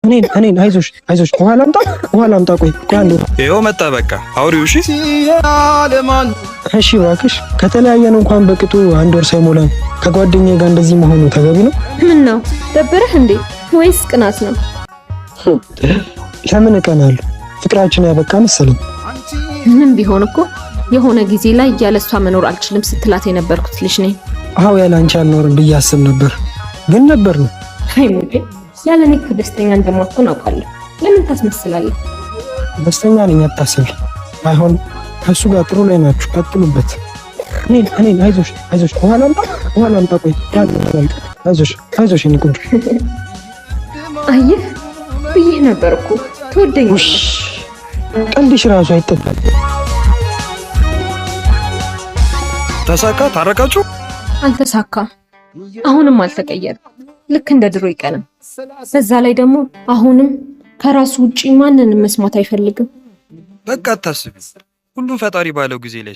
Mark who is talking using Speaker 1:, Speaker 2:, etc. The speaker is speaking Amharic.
Speaker 1: እኔን አይዞሽ ውሃ ላምጣ ቆይ አንዴ
Speaker 2: ይኸው መጣ በቃ አውሪው እሺ
Speaker 1: እባክሽ ከተለያየን እንኳን በቅጡ 1 ወር ሳይሞላን ከጓደኛዬ ጋር እንደዚህ መሆኑ ተገቢ ነው?
Speaker 3: ምን ነው ደበረህ እንዴ ወይስ ቅናት ነው?
Speaker 1: ለምን እቀናለሁ? ፍቅራችን ያበቃ መሰለኝ።
Speaker 3: ምን ቢሆን እኮ የሆነ ጊዜ ላይ ያለሷ መኖር አልችልም ስትላት የነበርኩት ልጅ ነኝ።
Speaker 1: አዎ ያለ አንቺ አልኖርም ብዬ አስብ ነበር፣ ግን ነበር ነው።
Speaker 3: አይ ሙዴ ያለኔ ደስተኛ እንደማትሆን አውቃለሁ። ለምን ታስመስላለህ?
Speaker 1: ደስተኛ ነኝ አታስቢ። አይሆን ከሱ ጋር ጥሩ ላይ ናችሁ፣ ቀጥሉበት። እኔን አይዞሽ ውሃ ላምጣ ቆይ አይዞሽ እኔ ቆንጆ።
Speaker 3: አየህ ብዬሽ ነበር እኮ ትወደኛለሽ።
Speaker 1: ቀልድሽ ራሱ አይጠበቅም።
Speaker 2: ተሳካ? ታረቃችሁ?
Speaker 3: አልተሳካም። አሁንም አልተቀየረም። ልክ እንደ ድሮ ይቀናል። በዛ ላይ ደግሞ አሁንም ከራሱ ውጪ ማንንም መስማት አይፈልግም።
Speaker 2: በቃ አታስቢ፣ ሁሉም ፈጣሪ ባለው ጊዜ ላይ